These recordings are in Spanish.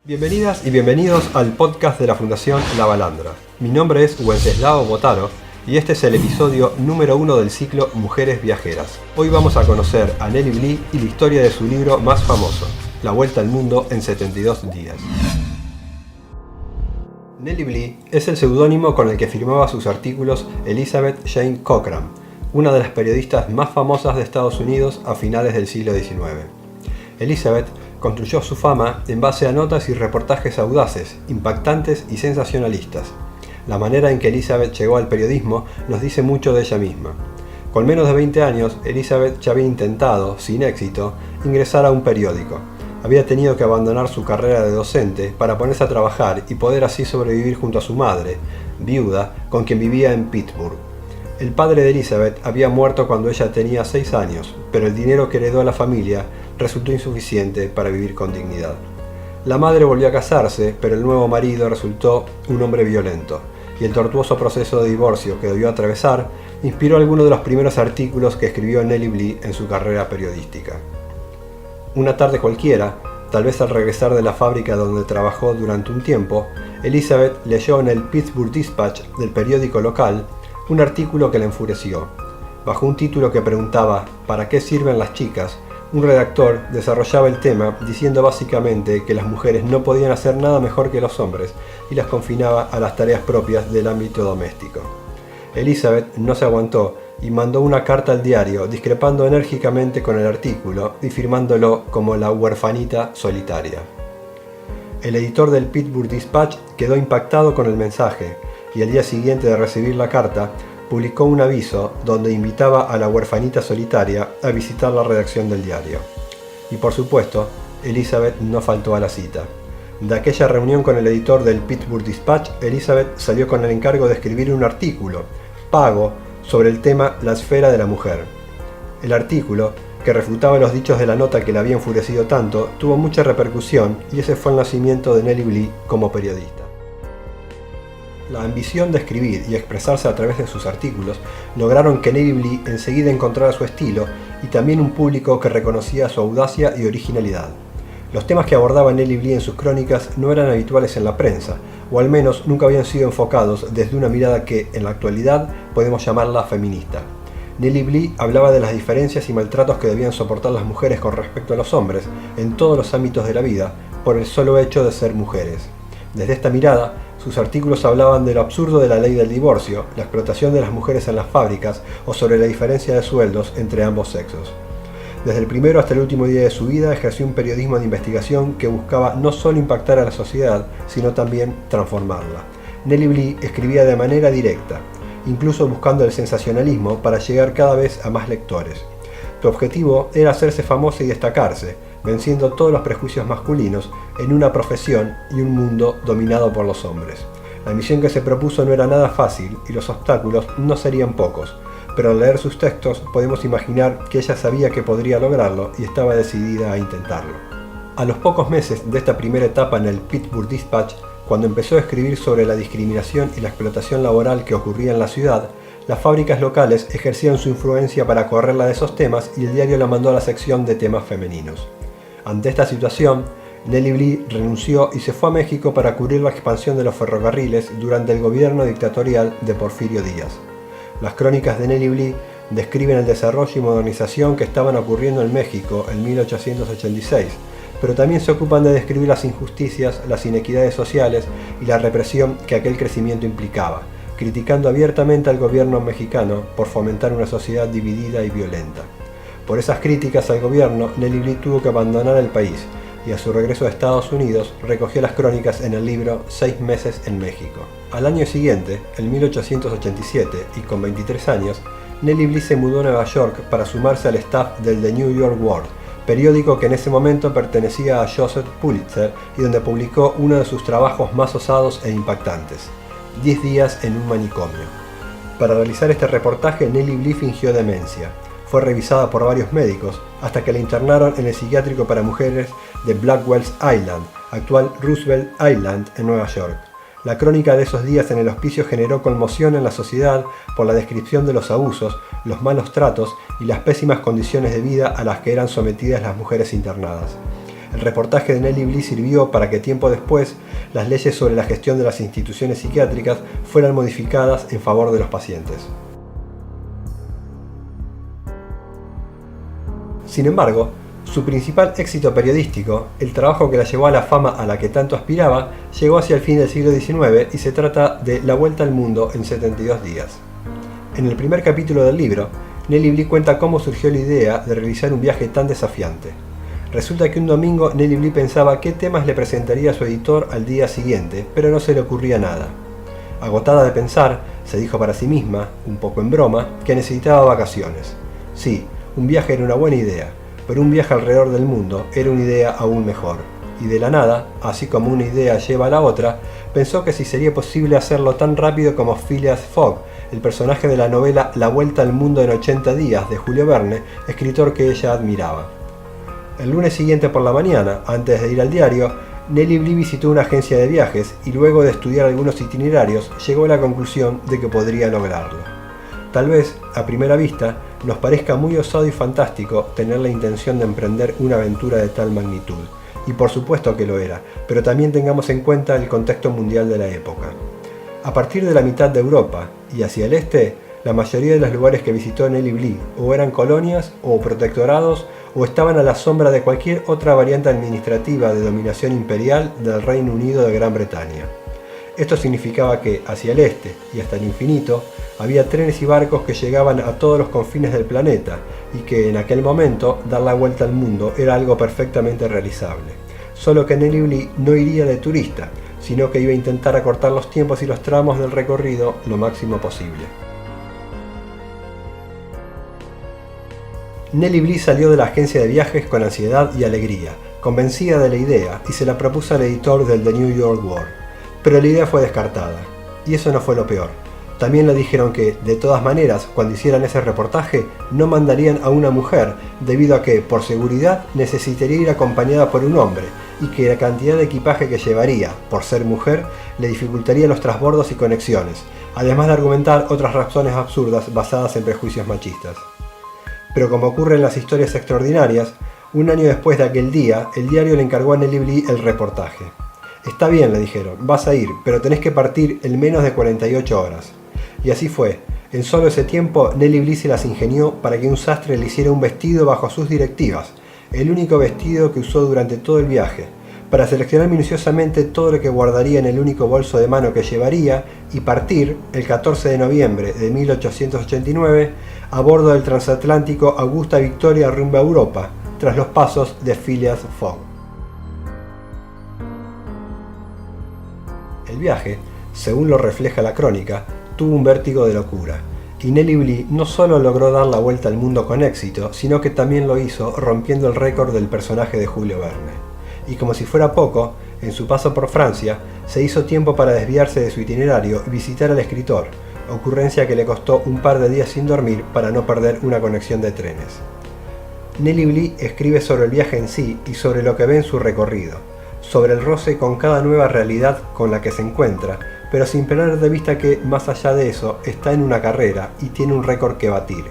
Bienvenidas y bienvenidos al podcast de la Fundación La Balandra. Mi nombre es Wenceslao Botaro y este es el episodio número 1 del ciclo Mujeres Viajeras. Hoy vamos a conocer a Nellie Bly y la historia de su libro más famoso, La Vuelta al Mundo en 72 días. Nellie Bly es el seudónimo con el que firmaba sus artículos Elizabeth Jane Cochran, una de las periodistas más famosas de Estados Unidos a finales del siglo XIX. Elizabeth construyó su fama en base a notas y reportajes audaces, impactantes y sensacionalistas. La manera en que Elizabeth llegó al periodismo nos dice mucho de ella misma. Con menos de 20 años, Elizabeth ya había intentado, sin éxito, ingresar a un periódico. Había tenido que abandonar su carrera de docente para ponerse a trabajar y poder así sobrevivir junto a su madre, viuda, con quien vivía en Pittsburgh. El padre de Elizabeth había muerto cuando ella tenía 6 años, pero el dinero que heredó a la familia resultó insuficiente para vivir con dignidad. La madre volvió a casarse, pero el nuevo marido resultó un hombre violento, y el tortuoso proceso de divorcio que debió atravesar inspiró algunos de los primeros artículos que escribió Nellie Bly en su carrera periodística. Una tarde cualquiera, tal vez al regresar de la fábrica donde trabajó durante un tiempo, Elizabeth leyó en el Pittsburgh Dispatch del periódico local un artículo que la enfureció. Bajo un título que preguntaba ¿para qué sirven las chicas?, un redactor desarrollaba el tema diciendo básicamente que las mujeres no podían hacer nada mejor que los hombres y las confinaba a las tareas propias del ámbito doméstico. Elizabeth no se aguantó y mandó una carta al diario discrepando enérgicamente con el artículo y firmándolo como la huerfanita solitaria. El editor del Pittsburgh Dispatch quedó impactado con el mensaje y al día siguiente de recibir la carta publicó un aviso donde invitaba a la huerfanita solitaria a visitar la redacción del diario. Y por supuesto, Elizabeth no faltó a la cita. De aquella reunión con el editor del Pittsburgh Dispatch, Elizabeth salió con el encargo de escribir un artículo, pago, sobre el tema La esfera de la mujer. El artículo, que refutaba los dichos de la nota que le había enfurecido tanto, tuvo mucha repercusión y ese fue el nacimiento de Nellie Bly como periodista. La ambición de escribir y expresarse a través de sus artículos lograron que Nellie Bly enseguida encontrara su estilo y también un público que reconocía su audacia y originalidad. Los temas que abordaba Nellie Bly en sus crónicas no eran habituales en la prensa, o al menos nunca habían sido enfocados desde una mirada que, en la actualidad, podemos llamarla feminista. Nellie Bly hablaba de las diferencias y maltratos que debían soportar las mujeres con respecto a los hombres en todos los ámbitos de la vida por el solo hecho de ser mujeres. Desde esta mirada, sus artículos hablaban de lo absurdo de la ley del divorcio, la explotación de las mujeres en las fábricas o sobre la diferencia de sueldos entre ambos sexos. Desde el primero hasta el último día de su vida ejerció un periodismo de investigación que buscaba no solo impactar a la sociedad, sino también transformarla. Nellie Bly escribía de manera directa, incluso buscando el sensacionalismo para llegar cada vez a más lectores. Su objetivo era hacerse famosa y destacarse, venciendo todos los prejuicios masculinos en una profesión y un mundo dominado por los hombres. La misión que se propuso no era nada fácil y los obstáculos no serían pocos, pero al leer sus textos podemos imaginar que ella sabía que podría lograrlo y estaba decidida a intentarlo. A los pocos meses de esta primera etapa en el Pittsburgh Dispatch, cuando empezó a escribir sobre la discriminación y la explotación laboral que ocurría en la ciudad, las fábricas locales ejercían su influencia para correrla de esos temas y el diario la mandó a la sección de temas femeninos. Ante esta situación, Nellie Bly renunció y se fue a México para cubrir la expansión de los ferrocarriles durante el gobierno dictatorial de Porfirio Díaz. Las crónicas de Nellie Bly describen el desarrollo y modernización que estaban ocurriendo en México en 1886, pero también se ocupan de describir las injusticias, las inequidades sociales y la represión que aquel crecimiento implicaba, criticando abiertamente al gobierno mexicano por fomentar una sociedad dividida y violenta. Por esas críticas al gobierno, Nellie Bly tuvo que abandonar el país y a su regreso a Estados Unidos recogió las crónicas en el libro 6 meses en México. Al año siguiente, en 1887, y con 23 años, Nellie Bly se mudó a Nueva York para sumarse al staff del The New York World, periódico que en ese momento pertenecía a Joseph Pulitzer y donde publicó uno de sus trabajos más osados e impactantes, 10 días en un manicomio. Para realizar este reportaje, Nellie Bly fingió demencia. Fue revisada por varios médicos hasta que la internaron en el psiquiátrico para mujeres de Blackwell's Island, actual Roosevelt Island, en Nueva York. La crónica de esos días en el hospicio generó conmoción en la sociedad por la descripción de los abusos, los malos tratos y las pésimas condiciones de vida a las que eran sometidas las mujeres internadas. El reportaje de Nellie Bly sirvió para que tiempo después las leyes sobre la gestión de las instituciones psiquiátricas fueran modificadas en favor de los pacientes. Sin embargo, su principal éxito periodístico, el trabajo que la llevó a la fama a la que tanto aspiraba, llegó hacia el fin del siglo XIX y se trata de La Vuelta al Mundo en 72 días. En el primer capítulo del libro, Nellie Bly cuenta cómo surgió la idea de realizar un viaje tan desafiante. Resulta que un domingo Nellie Bly pensaba qué temas le presentaría a su editor al día siguiente, pero no se le ocurría nada. Agotada de pensar, se dijo para sí misma, un poco en broma, que necesitaba vacaciones. Sí, un viaje era una buena idea, pero un viaje alrededor del mundo era una idea aún mejor. Y de la nada, así como una idea lleva a la otra, pensó que si sería posible hacerlo tan rápido como Phileas Fogg, el personaje de la novela La Vuelta al Mundo en 80 días de Julio Verne, escritor que ella admiraba. El lunes siguiente por la mañana, antes de ir al diario, Nellie Bly visitó una agencia de viajes y luego de estudiar algunos itinerarios llegó a la conclusión de que podría lograrlo. Tal vez, a primera vista, nos parezca muy osado y fantástico tener la intención de emprender una aventura de tal magnitud, y por supuesto que lo era, pero también tengamos en cuenta el contexto mundial de la época. A partir de la mitad de Europa y hacia el este, la mayoría de los lugares que visitó Nellie Bly o eran colonias o protectorados o estaban a la sombra de cualquier otra variante administrativa de dominación imperial del Reino Unido de Gran Bretaña. Esto significaba que, hacia el este y hasta el infinito, había trenes y barcos que llegaban a todos los confines del planeta y que en aquel momento dar la vuelta al mundo era algo perfectamente realizable. Solo que Nellie Bly no iría de turista, sino que iba a intentar acortar los tiempos y los tramos del recorrido lo máximo posible. Nellie Bly salió de la agencia de viajes con ansiedad y alegría, convencida de la idea, y se la propuso al editor del The New York World. Pero la idea fue descartada. Y eso no fue lo peor. También le dijeron que, de todas maneras, cuando hicieran ese reportaje, no mandarían a una mujer, debido a que, por seguridad, necesitaría ir acompañada por un hombre, y que la cantidad de equipaje que llevaría, por ser mujer, le dificultaría los transbordos y conexiones, además de argumentar otras razones absurdas basadas en prejuicios machistas. Pero como ocurre en las historias extraordinarias, un año después de aquel día, el diario le encargó a Nellie Bly el reportaje. Está bien, le dijeron, vas a ir, pero tenés que partir en menos de 48 horas. Y así fue. En solo ese tiempo, Nellie Bly se las ingenió para que un sastre le hiciera un vestido bajo sus directivas, el único vestido que usó durante todo el viaje, para seleccionar minuciosamente todo lo que guardaría en el único bolso de mano que llevaría y partir, el 14 de noviembre de 1889, a bordo del transatlántico Augusta Victoria rumbo a Europa, tras los pasos de Phileas Fogg. El viaje, según lo refleja la crónica, tuvo un vértigo de locura, y Nellie Bly no solo logró dar la vuelta al mundo con éxito, sino que también lo hizo rompiendo el récord del personaje de Julio Verne. Y como si fuera poco, en su paso por Francia, se hizo tiempo para desviarse de su itinerario y visitar al escritor, ocurrencia que le costó un par de días sin dormir para no perder una conexión de trenes. Nellie Bly escribe sobre el viaje en sí y sobre lo que ve en su recorrido, sobre el roce con cada nueva realidad con la que se encuentra, pero sin perder de vista que, más allá de eso, está en una carrera y tiene un récord que batir.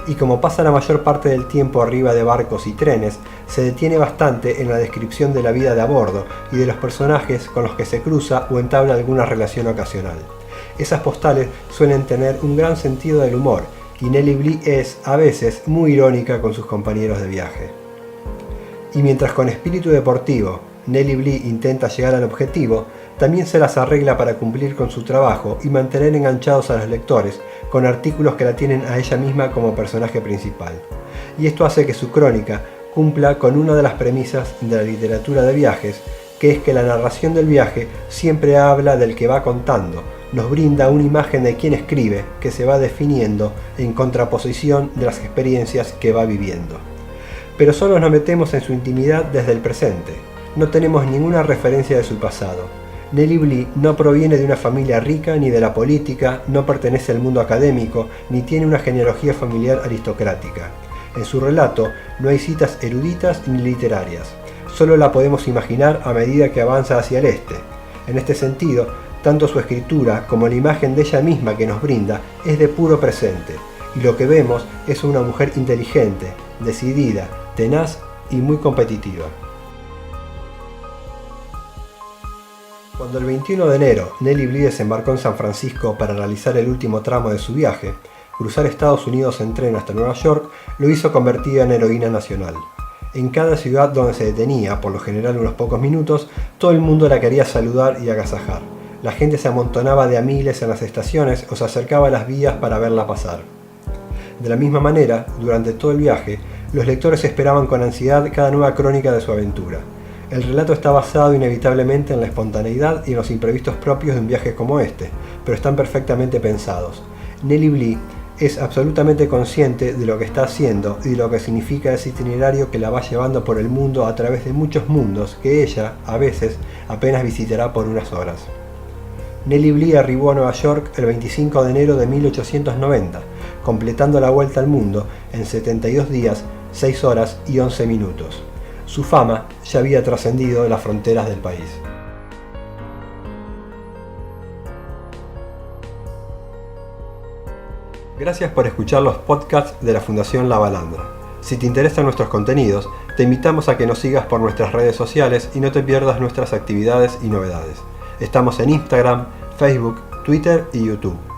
Y como pasa la mayor parte del tiempo arriba de barcos y trenes, se detiene bastante en la descripción de la vida de a bordo y de los personajes con los que se cruza o entabla alguna relación ocasional. Esas postales suelen tener un gran sentido del humor, y Nellie Bly es, a veces, muy irónica con sus compañeros de viaje. Y mientras con espíritu deportivo, Nellie Bly intenta llegar al objetivo, también se las arregla para cumplir con su trabajo y mantener enganchados a los lectores con artículos que la tienen a ella misma como personaje principal. Y esto hace que su crónica cumpla con una de las premisas de la literatura de viajes, que es que la narración del viaje siempre habla del que va contando, nos brinda una imagen de quien escribe que se va definiendo en contraposición de las experiencias que va viviendo. Pero solo nos metemos en su intimidad desde el presente, no tenemos ninguna referencia de su pasado. Nellie Bly no proviene de una familia rica ni de la política, no pertenece al mundo académico, ni tiene una genealogía familiar aristocrática. En su relato no hay citas eruditas ni literarias, solo la podemos imaginar a medida que avanza hacia el este. En este sentido, tanto su escritura como la imagen de ella misma que nos brinda es de puro presente, y lo que vemos es una mujer inteligente, decidida, tenaz y muy competitiva. Cuando el 21 de enero Nellie Bly desembarcó en San Francisco para realizar el último tramo de su viaje, cruzar Estados Unidos en tren hasta Nueva York lo hizo convertida en heroína nacional. En cada ciudad donde se detenía, por lo general unos pocos minutos, todo el mundo la quería saludar y agasajar. La gente se amontonaba de a miles en las estaciones o se acercaba a las vías para verla pasar. De la misma manera, durante todo el viaje, los lectores esperaban con ansiedad cada nueva crónica de su aventura. El relato está basado inevitablemente en la espontaneidad y en los imprevistos propios de un viaje como este, pero están perfectamente pensados. Nellie Bly es absolutamente consciente de lo que está haciendo y de lo que significa ese itinerario que la va llevando por el mundo a través de muchos mundos que ella, a veces, apenas visitará por unas horas. Nellie Bly arribó a Nueva York el 25 de enero de 1890, completando la vuelta al mundo en 72 días, 6 horas y 11 minutos. Su fama ya había trascendido las fronteras del país. Gracias por escuchar los podcasts de la Fundación La Balandra. Si te interesan nuestros contenidos, te invitamos a que nos sigas por nuestras redes sociales y no te pierdas nuestras actividades y novedades. Estamos en Instagram, Facebook, Twitter y YouTube.